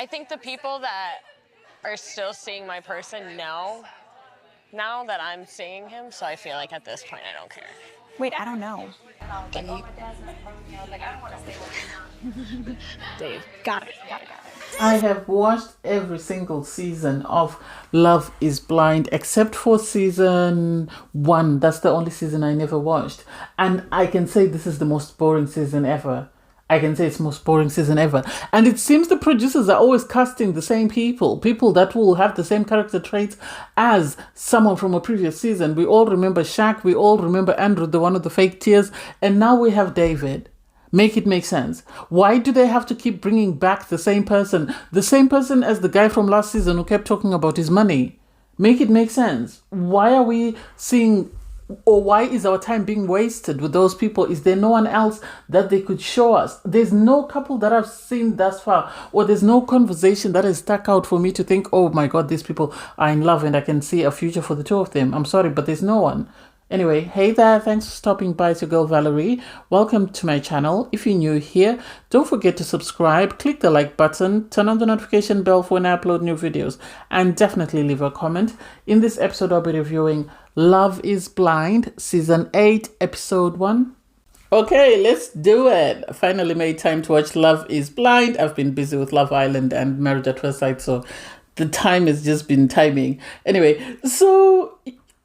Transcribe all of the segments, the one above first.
I think the people that are still seeing my person know now that I'm seeing him, so I feel like at this point I don't care. Wait, I don't know. Dave. Got it. I have watched every single season of Love is Blind except for season 1. That's the only season I never watched. And I can say this is the most boring season ever. I can say it's the most boring season ever. And it seems the producers are always casting the same people that will have the same character traits as someone from a previous season. We all remember Shaq, we all remember Andrew, the one with the fake tears, and now we have David. Make it make sense. Why do they have to keep bringing back the same person? The same person as the guy from last season who kept talking about his money. Make it make sense. Why are we seeing, or why is our time being wasted with those people? Is there no one else that they could show us? There's no couple that I've seen thus far, or there's no conversation that has stuck out for me to think, oh my God, these people are in love and I can see a future for the two of them. I'm sorry, but there's no one. Anyway, hey there, thanks for stopping by. It's your girl Valerie. Welcome to my channel. If you're new here, don't forget to subscribe, click the like button, turn on the notification bell for when I upload new videos, and definitely leave a comment. In this episode, I'll be reviewing Love is Blind, Season 8, Episode 1. Okay, let's do it. I finally made time to watch Love is Blind. I've been busy with Love Island and Marriage at First Sight, so the time has just been timing. Anyway, so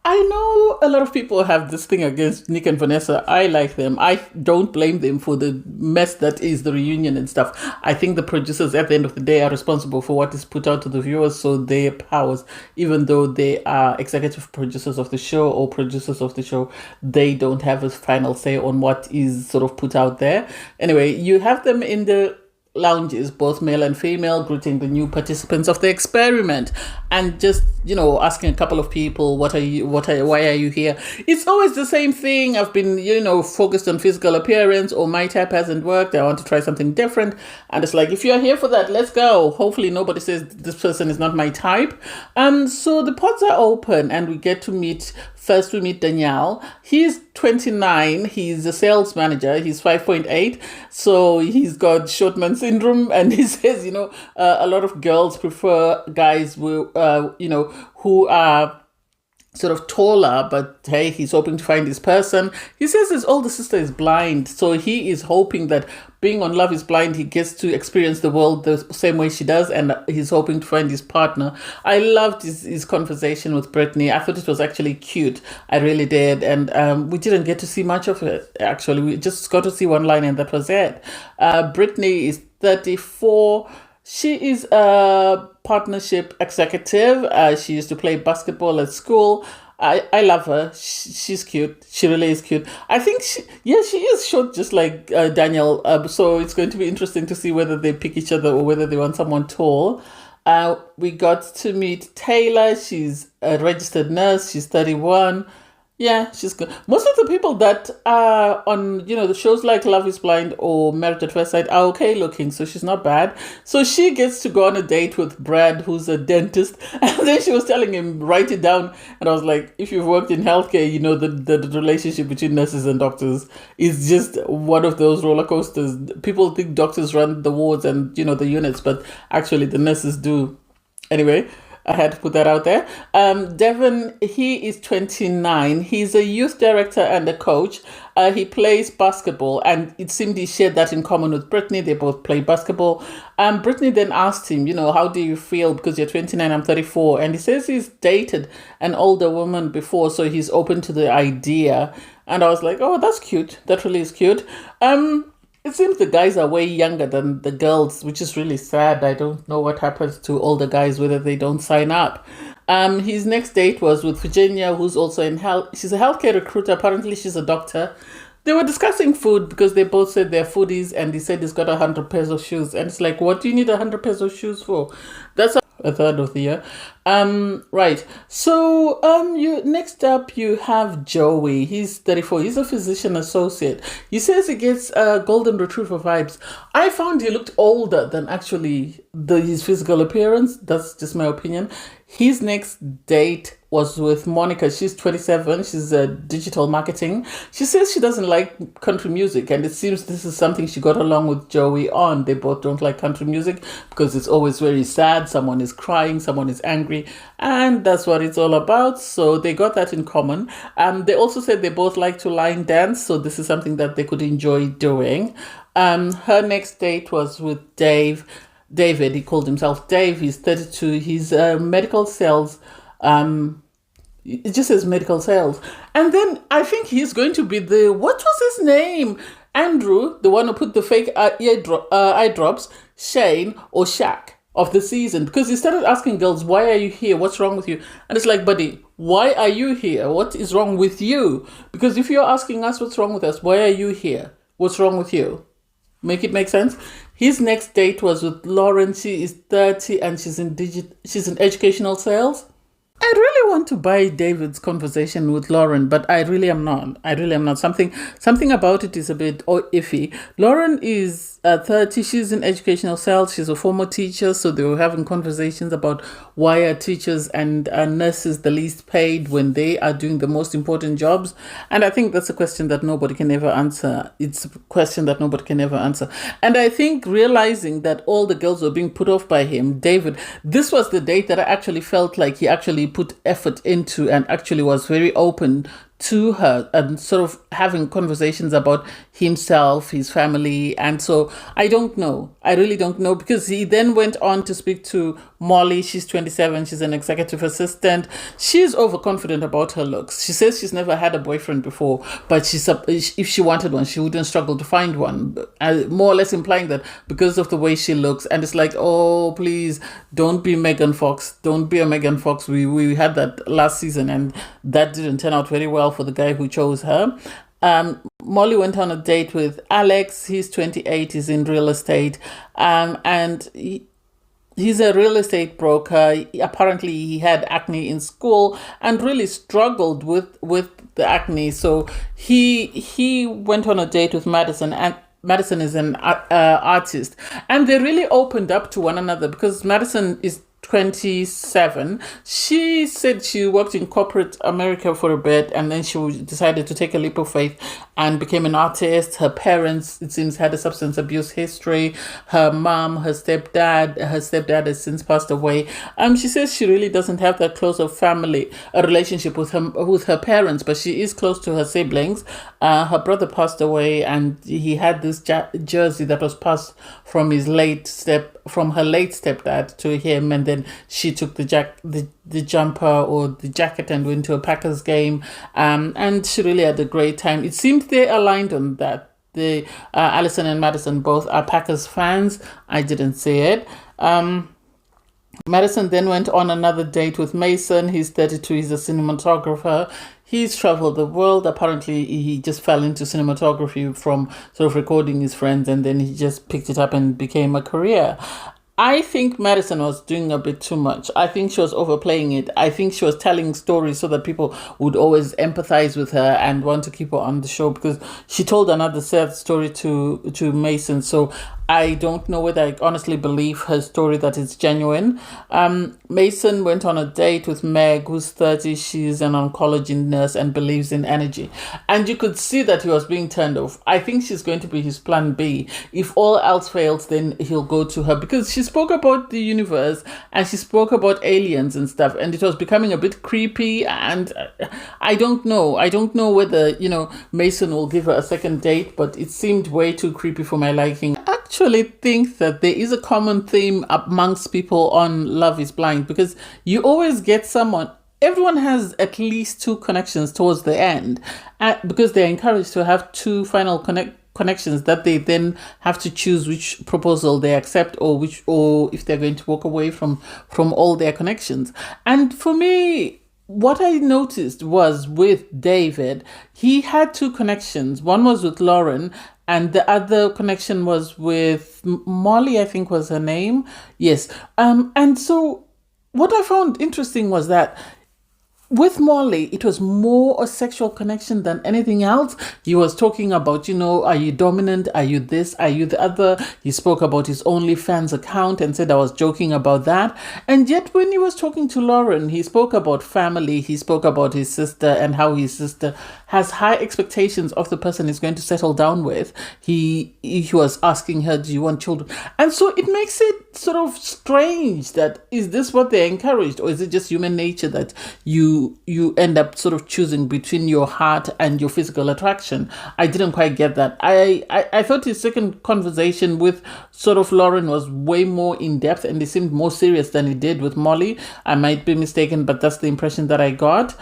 I know a lot of people have this thing against Nick and Vanessa. I like them. I don't blame them for the mess that is the reunion and stuff. I think the producers at the end of the day are responsible for what is put out to the viewers, so their powers, even though they are executive producers of the show or producers of the show, they don't have a final say on what is sort of put out there. Anyway, you have them in the lounges, both male and female, greeting the new participants of the experiment and just, asking a couple of people, why are you here? It's always the same thing. I've been, focused on physical appearance, or my type hasn't worked. I want to try something different. And it's like, if you're here for that, let's go. Hopefully nobody says this person is not my type. So the pods are open and we get to meet. First, we meet Danielle. He's 29. He's a sales manager. He's 5'8". So he's got short man syndrome. And he says, a lot of girls prefer guys who are sort of taller, but hey, he's hoping to find his person. He says his older sister is blind, so he is hoping that being on Love is Blind, he gets to experience the world the same way she does, and he's hoping to find his partner. I loved his conversation with Brittany. I thought it was actually cute. I really did, and we didn't get to see much of it, actually. We just got to see one line, and that was it. Brittany is 34. She is a partnership executive. She used to play basketball at school. I love her. She's cute. She really is cute. I think she is short, just like Daniel. So it's going to be interesting to see whether they pick each other or whether they want someone tall. We got to meet Taylor. She's a registered nurse. She's 31. Yeah, she's good. Most of the people that are on, the shows like Love is Blind or Married at First Sight are okay looking, so she's not bad. So she gets to go on a date with Brad, who's a dentist, and then she was telling him, write it down. And I was like, if you've worked in healthcare, the relationship between nurses and doctors is just one of those roller coasters. People think doctors run the wards and, the units, but actually the nurses do. Anyway, I had to put that out there. Devon, he is 29. He's a youth director and a coach. He plays basketball, and it seemed he shared that in common with Brittany. They both play basketball. Brittany then asked him, how do you feel? Because you're 29, I'm 34. And he says he's dated an older woman before, so he's open to the idea. And I was like, oh, that's cute. That really is cute. It seems the guys are way younger than the girls, which is really sad. I don't know what happens to older guys, whether they don't sign up. His next date was with Virginia, who's also in health. She's a healthcare recruiter. Apparently, she's a doctor. They were discussing food because they both said they're foodies, and he said he's got 100 pairs of shoes. And it's like, what do you need 100 pairs of shoes for? That's a third of the year. Right. So, you next up you have Joey. He's 34. He's a physician associate. He says he gets golden retriever vibes. I found he looked older than actually his physical appearance. That's just my opinion. His next date was with Monica. She's 27. She's digital marketing. She says she doesn't like country music, and it seems this is something she got along with Joey on. They both don't like country music because it's always very sad. Someone is crying, someone is angry, and that's what it's all about. So they got that in common. They also said they both like to line dance, so this is something that they could enjoy doing. Her next date was with David. He called himself Dave. He's 32. He's medical sales. It just says medical sales. And then I think he's going to be what was his name? Andrew, the one who put the fake eye drops, Shane or Shaq of the season. Because he started asking girls, why are you here? What's wrong with you? And it's like, buddy, why are you here? What is wrong with you? Because if you're asking us what's wrong with us, why are you here? What's wrong with you? Make it make sense? His next date was with Lauren. She is 30 and she's in educational sales. I really want to buy David's conversation with Lauren, but I really am not. Something about it is a bit iffy. Lauren is 30. She's in educational sales. She's a former teacher, so they were having conversations about why are teachers and nurses the least paid when they are doing the most important jobs. And I think that's a question that nobody can ever answer. It's a question that nobody can ever answer. And I think realizing that all the girls were being put off by him, David, this was the date that I actually felt like he actually put effort into and actually was very open to her and sort of having conversations about himself, his family. And so I don't know. I really don't know, because he then went on to speak to Molly. She's 27. She's an executive assistant. She's overconfident about her looks. She says she's never had a boyfriend before, but if she wanted one, she wouldn't struggle to find one. More or less implying that because of the way she looks. And it's like, oh, please don't be Megan Fox. Don't be a Megan Fox. We had that last season and that didn't turn out very well for the guy who chose her. Molly went on a date with Alex. He's 28. He's in real estate. And he's a real estate broker. Apparently, he had acne in school and really struggled with the acne. So he went on a date with Madison, and Madison is an artist. And they really opened up to one another because Madison is 27. She said she worked in corporate America for a bit and then she decided to take a leap of faith and became an artist. Her parents, it seems, had a substance abuse history. Her mom, her stepdad has since passed away. She says she really doesn't have that close of a relationship with her parents, but she is close to her siblings. Her brother passed away and he had this jersey that was passed from her late stepdad to him, and then she took the jumper or the jacket and went to a Packers game, and she really had a great time. It seems they aligned on that. Alison and Madison both are Packers fans. I didn't see it. Madison then went on another date with Mason. He's 32. He's a cinematographer. He's traveled the world. Apparently, he just fell into cinematography from sort of recording his friends, and then he just picked it up and became a career. I think Madison was doing a bit too much. I think she was overplaying it. I think she was telling stories so that people would always empathize with her and want to keep her on the show, because she told another sad story to Mason. So I don't know whether I honestly believe her story that it's genuine. Mason went on a date with Meg, who's 30. She's an oncology nurse and believes in energy. And you could see that he was being turned off. I think she's going to be his plan B. If all else fails, then he'll go to her, because she spoke about the universe and she spoke about aliens and stuff, and it was becoming a bit creepy. And I don't know. I don't know whether, Mason will give her a second date, but it seemed way too creepy for my liking. Actually think that there is a common theme amongst people on Love is Blind, because you always get everyone has at least two connections towards the end, because they're encouraged to have two final connections that they then have to choose which proposal they accept, or if they're going to walk away from all their connections. And for me, what I noticed was with David, he had two connections. One was with Lauren, and the other connection was with Molly, I think was her name. Yes. And so what I found interesting was that with Molly, it was more a sexual connection than anything else. He was talking about, are you dominant? Are you this? Are you the other? He spoke about his OnlyFans account and said I was joking about that. And yet, when he was talking to Lauren, he spoke about family. He spoke about his sister and how his sister has high expectations of the person he's going to settle down with. He was asking her, do you want children? And so it makes it sort of strange that, is this what they encouraged, or is it just human nature that you end up sort of choosing between your heart and your physical attraction? I didn't quite get that. I thought his second conversation with sort of Lauren was way more in depth, and it seemed more serious than it did with Molly. I might be mistaken, but that's the impression that I got.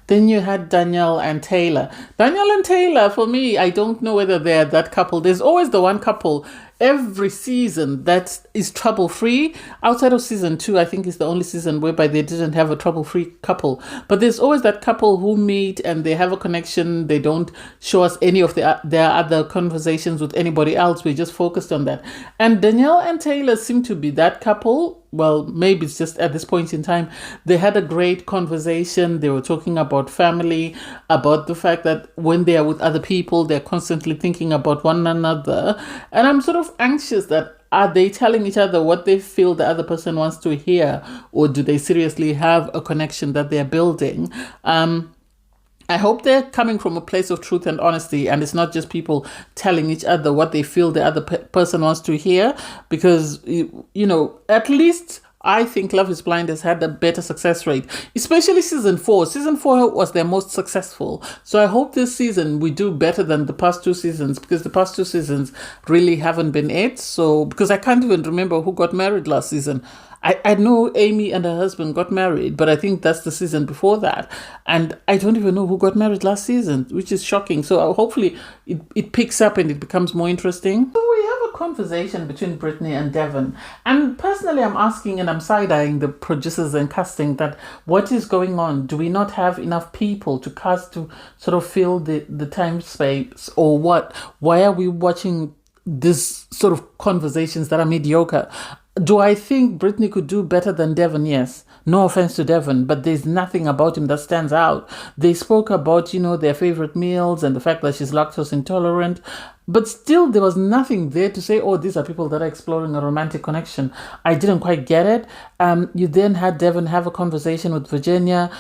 Then you had Danielle and Taylor. Danielle and Taylor, for me, I don't know whether they're that couple. There's always the one couple every season that is trouble-free. Outside of season 2, I think is the only season whereby they didn't have a trouble-free couple. But there's always that couple who meet and they have a connection. They don't show us any of their other conversations with anybody else. We're just focused on that. And Danielle and Taylor seem to be that couple. Well, maybe it's just at this point in time, they had a great conversation. They were talking about family, about the fact that when they are with other people, they're constantly thinking about one another. And I'm sort of anxious that, are they telling each other what they feel the other person wants to hear, or do they seriously have a connection that they're building? I hope they're coming from a place of truth and honesty, and it's not just people telling each other what they feel the other person wants to hear, because, at least I think Love is Blind has had a better success rate, especially season 4. Season 4 was their most successful. So I hope this season we do better than the past 2 seasons, because the past 2 seasons really haven't been it. So, because I can't even remember who got married last season. I know Amy and her husband got married, but I think that's the season before that. And I don't even know who got married last season, which is shocking. So hopefully it picks up and it becomes more interesting. So we have a conversation between Brittany and Devon. And personally, I'm asking and I'm side-eyeing the producers and casting that what is going on? Do we not have enough people to cast to sort of fill the time space, or what? Why are we watching this sort of conversations that are mediocre? Do I think Brittany could do better than Devon? Yes. No offense to Devon, but there's nothing about him that stands out. They spoke about, their favorite meals and the fact that she's lactose intolerant, but still there was nothing there to say, oh, these are people that are exploring a romantic connection. I didn't quite get it. You then had Devon have a conversation with Virginia.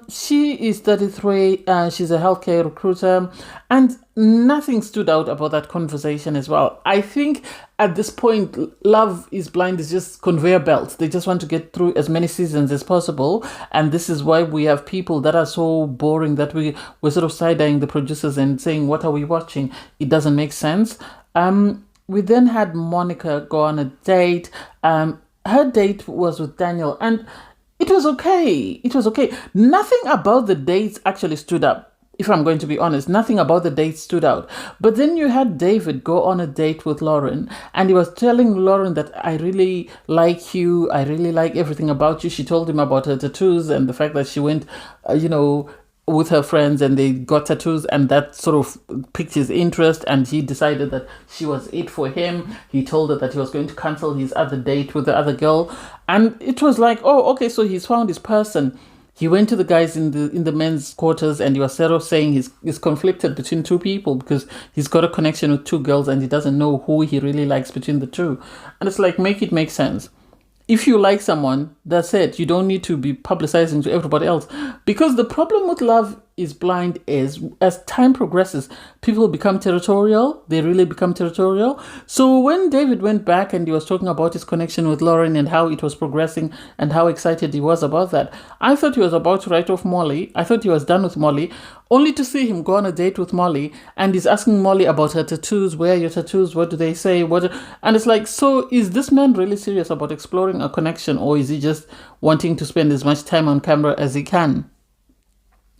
She is 33, she's a healthcare recruiter, and nothing stood out about that conversation as well. I think at this point, Love is Blind is just conveyor belts. They just want to get through as many seasons as possible, and this is why we have people that are so boring that we're sort of side-eyeing the producers and saying, what are we watching? It doesn't make sense. We then had Monica go on a date. Her date was with Daniel, and it was okay. It was okay. Nothing about the dates actually stood up. If I'm going to be honest, nothing about the dates stood out. But then you had David go on a date with Lauren, and he was telling Lauren that I really like you. I really like everything about you. She told him about her tattoos and the fact that she went, with her friends and they got tattoos, and that sort of piqued his interest, and he decided that she was it for him. He told her that he was going to cancel his other date with the other girl, and it was like, oh, okay, so he's found his person. He went to the guys in the men's quarters, and he was sort of saying he's conflicted between 2 people because he's got a connection with 2 girls and he doesn't know who he really likes between the 2. And it's like, make it make sense. If you like someone, that's it. You don't need to be publicizing to everybody else. Because the problem with Love is Blind is, as time progresses, people become territorial. They really become territorial. So when David went back and he was talking about his connection with Lauren and how it was progressing and how excited he was about that, I thought he was about to write off Molly. I thought he was done with Molly, only to see him go on a date with Molly, and he's asking Molly about her tattoos. Where are your tattoos? What do they say? And it's like, so is this man really serious about exploring a connection, or is he just wanting to spend as much time on camera as he can?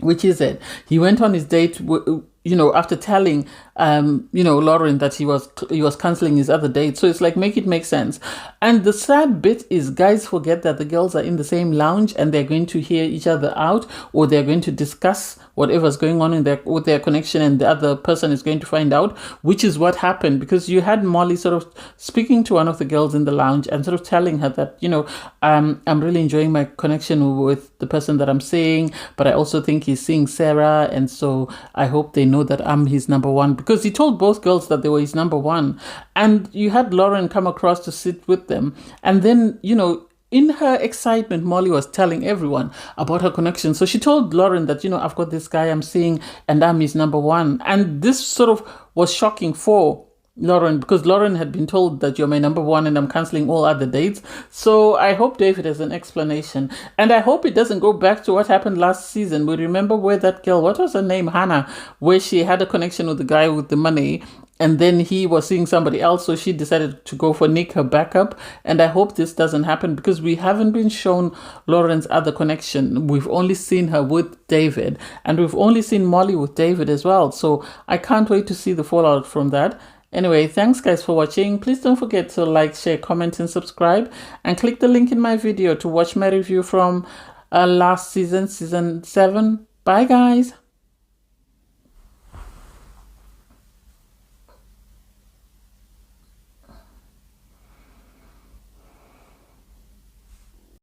Which is it? He went on his date, after telling, Lauren that he was cancelling his other date. So it's like, make it make sense. And the sad bit is, guys forget that the girls are in the same lounge and they're going to hear each other out, or they're going to discuss whatever's going on in their with their connection, and the other person is going to find out, which is what happened, because you had Molly sort of speaking to one of the girls in the lounge and sort of telling her that, you know, I'm really enjoying my connection with the person that I'm seeing, but I also think he's seeing Sarah, and so I hope they know that I'm his number one, because he told both girls that they were his number one. And you had Lauren come across to sit with them, and then, you know, in her excitement, Molly was telling everyone about her connection. So she told Lauren that, you know, I've got this guy I'm seeing and I'm his number one. And this sort of was shocking for Lauren, because Lauren had been told that you're my number one and I'm cancelling all other dates. So I hope David has an explanation. And I hope it doesn't go back to what happened last season. We remember where that girl, what was her name, Hannah, where she had a connection with the guy with the money, and then he was seeing somebody else, so she decided to go for Nick, her backup. And I hope this doesn't happen, because we haven't been shown Lauren's other connection. We've only seen her with David, and we've only seen Molly with David as well. So I can't wait to see the fallout from that. Anyway, thanks guys for watching. Please don't forget to like, share, comment, and subscribe. And click the link in my video to watch my review from last season, season 7. Bye guys.